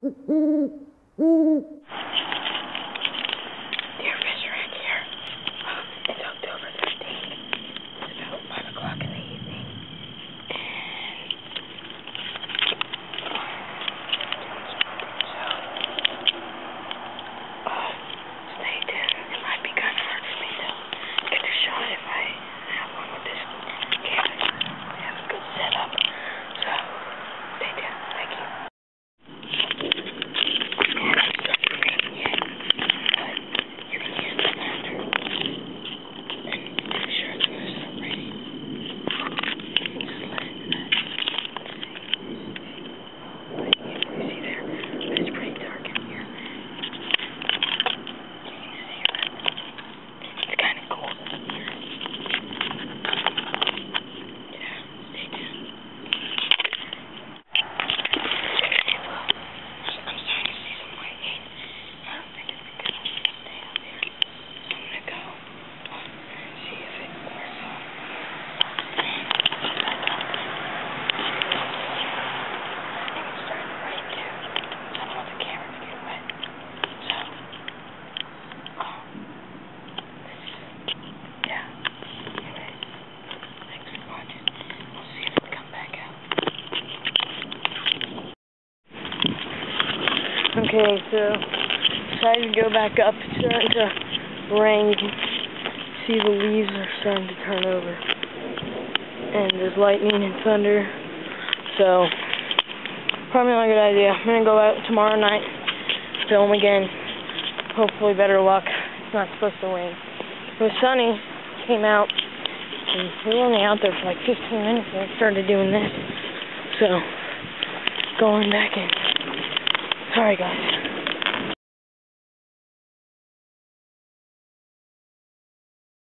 Dear Fisherman here. It's October 13th. It's about 5 o'clock in the evening. Stay tuned. It might be kind of hard for me to get a shot if I have one with this camera. We have a good setup. So, stay tuned. Thank you. Okay, so decided to go back up. It's starting to rain. You can see the leaves are starting to turn over. And there's lightning and thunder. So, probably not a good idea. I'm going to go out tomorrow night, film again. Hopefully better luck. It's not supposed to rain. It was sunny. Came out. And we were only out there for like 15 minutes and I started doing this. So, going back in. Sorry guys.